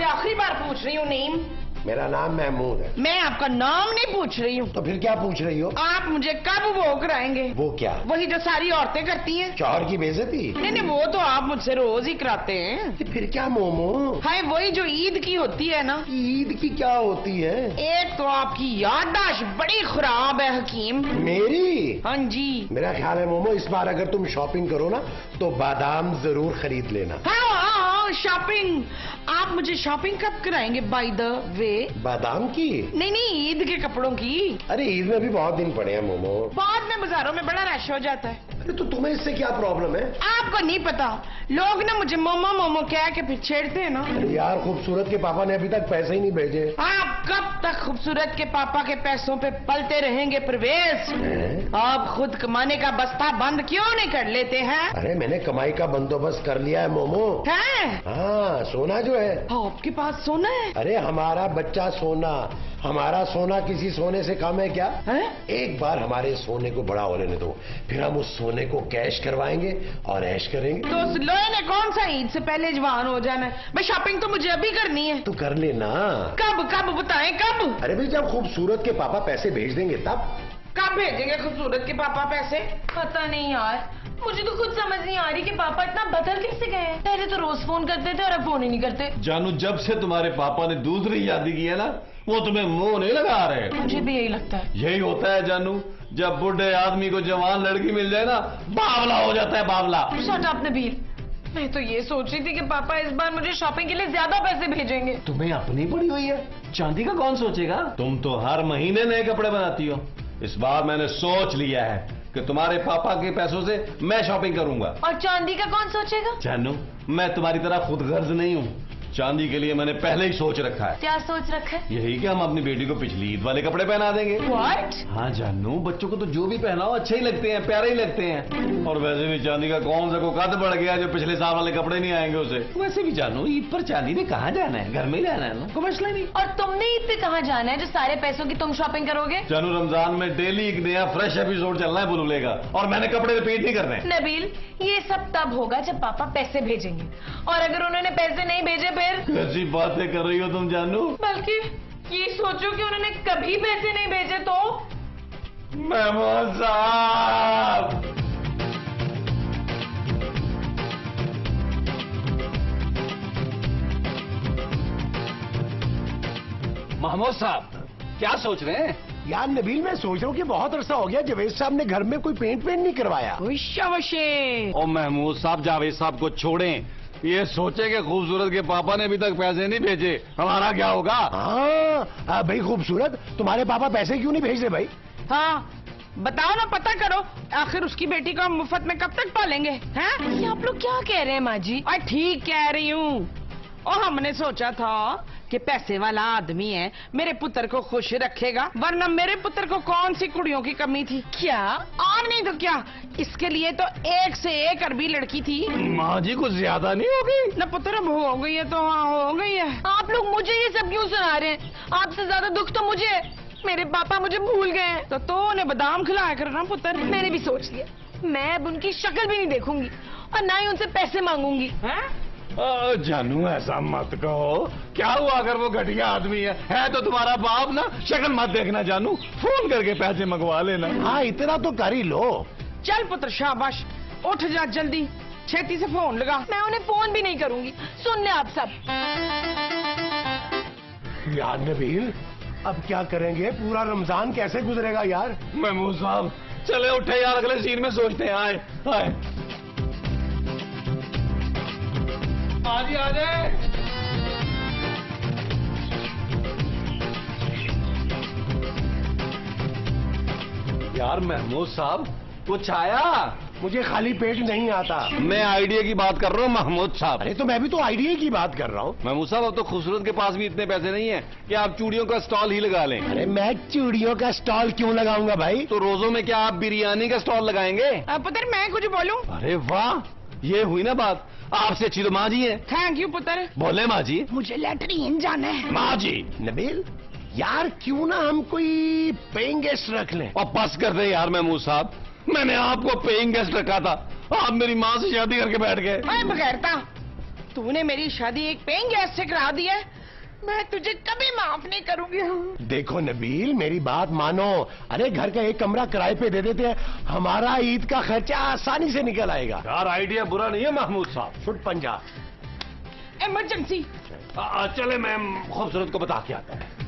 आपसे आखिरी बार पूछ रही हूँ नईम। मेरा नाम महमूद है। मैं आपका नाम नहीं पूछ रही हूँ। तो फिर क्या पूछ रही हो? आप मुझे कब वो कराएंगे? वो क्या? वही जो सारी औरतें करती हैं, शौहर की बेइज्जती। नहीं नहीं, वो तो आप मुझसे रोज ही कराते हैं। फिर क्या मोमो? हाय, वही जो ईद की होती है ना। ईद की क्या होती है? एक तो आपकी याददाश्त बड़ी खराब है हकीम। मेरी? हाँ जी। मेरा ख्याल है मोमो, इस बार अगर तुम शॉपिंग करो ना तो बादाम जरूर खरीद लेना। हाँ, शॉपिंग। आप मुझे शॉपिंग कब कराएंगे बाय द वे? बादाम की? नहीं नहीं, ईद के कपड़ों की। अरे ईद में भी बहुत दिन पड़े हैं मोमो। बाद में बाजारों में बड़ा रश हो जाता है। अरे तो तुम्हें इससे क्या प्रॉब्लम है? आपको नहीं पता, लोग ना मुझे मोमो मोमो कह के फिर छेड़ते हैं ना। अरे यार, खूबसूरत के पापा ने अभी तक पैसे ही नहीं भेजे। आप कब तक खूबसूरत के पापा के पैसों पे पलते रहेंगे परवेज? आप खुद कमाने का बस्ता बंद क्यों नहीं कर लेते हैं? अरे मैंने कमाई का बंदोबस्त कर लिया है मोमो। है? हाँ, सोना जो है। आपके पास सोना है? अरे हमारा बच्चा सोना, हमारा सोना किसी सोने से कम है क्या? है? एक बार हमारे सोने को बड़ा होने दो, फिर हम उस सोने को कैश करवाएंगे और ऐश करेंगे। तो उस लोहे ने कौन सा ईद से पहले जवान हो जाना है? भाई शॉपिंग तो मुझे अभी करनी है। तू कर लेना। कब कब बताएं कब? अरे भाई, जब खूबसूरत के पापा पैसे भेज देंगे तब। कब भेजेंगे खूबसूरत के पापा पैसे? पता नहीं यार, मुझे तो खुद समझ नहीं आ रही कि पापा इतना बदल कैसे गए। पहले तो रोज फोन करते थे और अब फोन ही नहीं करते। जानू, जब से तुम्हारे पापा ने दूसरी शादी की है ना, वो तुम्हें मुंह नहीं लगा रहे। मुझे भी यही लगता है। यही होता है जानू, जब बुढ़े आदमी को जवान लड़की मिल जाए ना, बावला हो जाता है, बावला। शट अप नबील, मैं तो ये सोच रही थी कि पापा इस बार मुझे शॉपिंग के लिए ज्यादा पैसे भेजेंगे। तुम्हें अपनी पड़ी हुई है, चांदी का कौन सोचेगा? तुम तो हर महीने नए कपड़े बनाती हो। इस बार मैंने सोच लिया है कि तुम्हारे पापा के पैसों से मैं शॉपिंग करूंगा। और चांदी का कौन सोचेगा? जानू, मैं तुम्हारी तरह खुदगर्ज नहीं हूँ। चांदी के लिए मैंने पहले ही सोच रखा है। क्या सोच रखा है? यही कि हम अपनी बेटी को पिछली ईद वाले कपड़े पहना देंगे। What? हाँ जानू, बच्चों को तो जो भी पहनाओ अच्छे ही लगते हैं, प्यारे ही लगते हैं। और वैसे भी चांदी का कौन सा को कद बढ़ गया जो पिछले साल वाले कपड़े नहीं आएंगे उसे। वैसे भी जानू, ईद पर चांदी में कहाँ जाना है, घर में ही रहना है ना, कोई मसला नहीं। और तुमने ईद पे कहाँ जाना है जो सारे पैसों की तुम शॉपिंग करोगे? जानू, रमजान में डेली एक नया फ्रेश एपिसोड चलना है बुलबुले का, और मैंने कपड़े रिपीट नहीं करने। नबील, ये सब तब होगा जब पापा पैसे भेजेंगे, और अगर उन्होंने पैसे नहीं भेजे फिर? कैसी बातें कर रही हो तुम जानू? बल्कि ये सोचो कि उन्होंने कभी पैसे नहीं भेजे तो? महमूद साहब, महमूद साहब क्या सोच रहे हैं? यार नबील, मैं सोच रहा हूँ कि बहुत अरसा हो गया जवेद साहब ने घर में कोई पेंट नहीं करवाया। ओ महमूद साहब, जावेद साहब को छोड़ें, ये सोचे कि खूबसूरत के पापा ने अभी तक पैसे नहीं भेजे, हमारा क्या होगा? हाँ भाई खूबसूरत, तुम्हारे पापा पैसे क्यों नहीं भेज रहे भाई? हाँ बताओ ना, पता करो, आखिर उसकी बेटी को हम मुफ्त में कब तक पालेंगे? हैं? ये आप लोग क्या कह रहे हैं माँ जी? और ठीक कह रही हूँ। और हमने सोचा था कि पैसे वाला आदमी है, मेरे पुत्र को खुश रखेगा, वरना मेरे पुत्र को कौन सी कुड़ियों की कमी थी? क्या? और नहीं तो क्या, इसके लिए तो एक से एक अरबी लड़की थी। माँ जी, कुछ ज्यादा नहीं होगी? न पुत्र, अब हो गई है तो हाँ हो गई है। आप लोग मुझे ये सब क्यों सुना रहे हैं? आपसे ज्यादा दुख तो मुझे है, मेरे पापा मुझे भूल गए हैं। तो उन्हें बादाम खिलाया कर ना पुत्र। मैंने भी सोच लिया, मैं अब उनकी शक्ल भी नहीं देखूंगी और ना ही उनसे पैसे मांगूंगी। हैं? जानू, ऐसा मत कहो। क्या हुआ अगर वो घटिया आदमी है तो तुम्हारा बाप ना, शक्ल मत देखना जानू, फोन करके पैसे मंगवा लेना। हाँ, इतना तो कर ही लो। चल पुत्र, शाबाश, उठ जा जल्दी, छेती से फोन लगा। मैं उन्हें फोन भी नहीं करूंगी, सुन ले आप सब। यार नबील, अब क्या करेंगे? पूरा रमजान कैसे गुजरेगा यार? महमूद साहब चले उठे यार, अगले सीन में सोचते हैं। आए आए आजी, आ जाए। यार महमूद साहब, कुछ आया? मुझे खाली पेट नहीं आता। मैं आइडिया की बात कर रहा हूँ महमूद साहब। अरे तो मैं भी तो आइडिया की बात कर रहा हूँ। महमूद साहब, अब तो खूबसूरत के पास भी इतने पैसे नहीं है कि आप चूड़ियों का स्टॉल ही लगा लें। अरे मैं चूड़ियों का स्टॉल क्यों लगाऊंगा भाई? तो रोजों में क्या आप बिरयानी का स्टॉल लगाएंगे? पुत्र, मैं कुछ बोलूं? अरे वाह, ये हुई ना बात। आपसे अच्छी तो माँ जी है। थैंक यू पुत्र। बोले माँ जी। मुझे लैट्रिन जाना है। माँ जी। नबील, यार क्यों ना हम कोई पेइंग गेस्ट रख लें? और बस कर दे यार महमूद साहब, मैंने आपको पेइंग गेस्ट रखा था, आप मेरी माँ से शादी करके बैठ गए। बगैरता, तूने मेरी शादी एक पेइंग गेस्ट से करा दी है, मैं तुझे कभी माफ नहीं करूंगी। देखो नबील, मेरी बात मानो। अरे घर का एक कमरा किराए पे दे देते हैं, हमारा ईद का खर्चा आसानी से निकल आएगा। यार आइडिया बुरा नहीं है महमूद साहब। फुट पंजा। इमरजेंसी। चले मैं खूबसूरत को बता के आता है।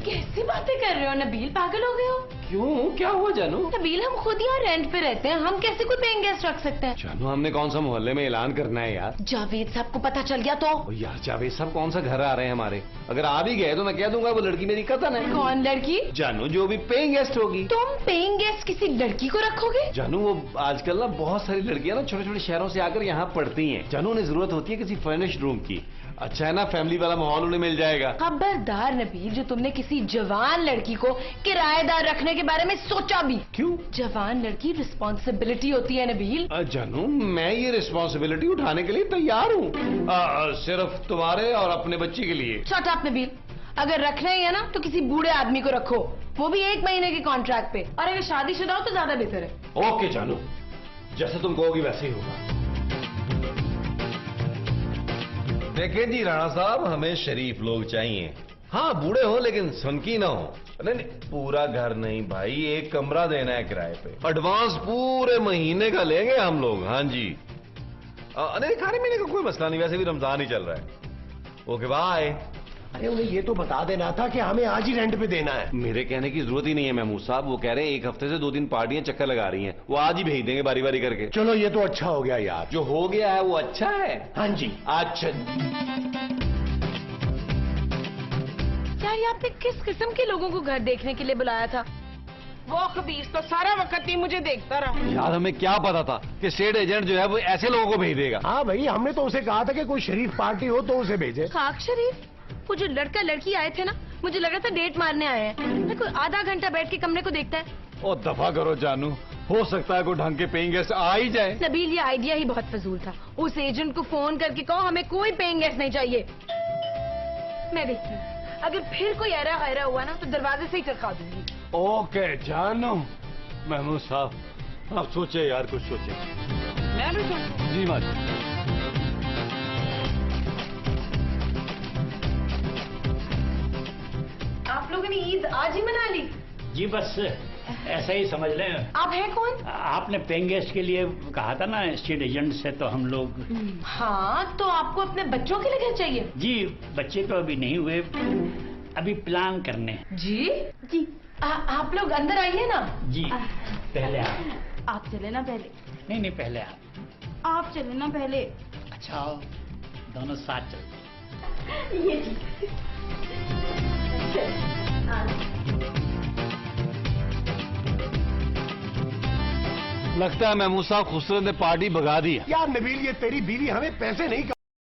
कैसी बातें कर रहे हो नबील, पागल हो गए हो? क्यों, क्या हुआ जानू? नबील हम खुद यहाँ रेंट पे रहते हैं, हम कैसे कोई पेइंग गेस्ट रख सकते हैं? जानू हमने कौन सा मोहल्ले में ऐलान करना है यार? जावेद साहब को पता चल गया तो? ओ यार जावेद साहब कौन सा घर आ रहे हैं हमारे? अगर आ भी गए तो मैं कह दूंगा वो लड़की मेरी कजन है। कौन लड़की? जानू जो भी पेइंग गेस्ट होगी। तुम पेइंग गेस्ट किसी लड़की को रखोगे? जानू वो आजकल ना बहुत सारी लड़कियां ना छोटे छोटे शहरों से आकर यहाँ पढ़ती हैं। जानू उन्हें जरूरत होती है किसी फर्निश्ड रूम की। अच्छा है ना, फैमिली वाला माहौल उन्हें मिल जाएगा। खबरदार नबील, जो तुमने किसी जवान लड़की को किराएदार रखने के बारे में सोचा भी। क्यों? जवान लड़की रिस्पॉन्सिबिलिटी होती है नबील। जानू मैं ये रिस्पॉन्सिबिलिटी उठाने के लिए तैयार हूँ, सिर्फ तुम्हारे और अपने बच्चे के लिए। शट अप नबील, अगर रखना ही है ना तो किसी बूढ़े आदमी को रखो, वो भी 1 महीने के कॉन्ट्रैक्ट पे, और अगर शादीशुदा हो तो ज्यादा बेहतर है। ओके जानू, जैसे तुम कहोगी वैसे ही होगा। देखें जी राणा साहब, हमें शरीफ लोग चाहिए। हाँ बूढ़े हो लेकिन सनकी ना हो। नहीं नहीं, पूरा घर नहीं भाई, एक कमरा देना है किराए पे। एडवांस पूरे महीने का लेंगे हम लोग। हाँ जी। नहीं खाने पीने का कोई मसला नहीं, वैसे भी रमजान ही चल रहा है। Okay bye. अरे उन्हें ये तो बता देना था कि हमें आज ही रेंट पे देना है। मेरे कहने की जरूरत ही नहीं है महमूद साहब, वो कह रहे हैं 1 हफ्ते से 2 दिन पार्टियां चक्कर लगा रही हैं, वो आज ही भेज देंगे बारी बारी करके। चलो ये तो अच्छा हो गया यार। जो हो गया है वो अच्छा है। हाँ जी। अच्छा यार ये आपने किस किस्म के लोगों को घर देखने के लिए बुलाया था? वो खबीस तो सारा वक्त ही मुझे देखता रहा। यार हमें क्या पता था कि स्टेट एजेंट जो है वो ऐसे लोगों को भेज देगा। हाँ भाई, हमने तो उसे कहा था कि कोई शरीफ पार्टी हो तो उसे भेजे। खाक शरीफ? वो जो लड़का लड़की आए थे ना, मुझे लग रहा था डेट मारने आए हैं। कोई आधा घंटा बैठ के कमरे को देखता है। ओ दफा करो जानू, हो सकता है कोई ढंग के पेइंग गेस्ट आ ही जाए। नबील ये आइडिया ही बहुत फजूल था। उस एजेंट को फोन करके कहो हमें कोई पेइंग गेस्ट नहीं चाहिए। मैं देखती हूँ, अगर फिर कोई ऐरा गैरा हुआ ना तो दरवाजे से ही चरखा दूंगी। ओके जानू। महमूद साहब आप सोचे यार, कुछ सोचे। मैं भी सोचूं। जी माजी। आप लोगों ने ईद आज ही मना ली? जी बस ऐसा ही समझ लें। आप हैं कौन? आपने पेइंग गेस्ट के लिए कहा था ना स्टेट एजेंट से, तो हम लोग। हाँ तो आपको अपने बच्चों के लिए घर चाहिए? जी बच्चे तो अभी नहीं हुए, अभी प्लान करने। जी जी। आप लोग अंदर आइए ना। जी पहले आप चले ना पहले। नहीं पहले आप चले ना पहले। अच्छा आओ, दोनों साथ चलते। ये ठीक लगता है महमूद साहब खुसरत ने पार्टी भगा दी है। यार नबील, ये तेरी बीवी हमें पैसे नहीं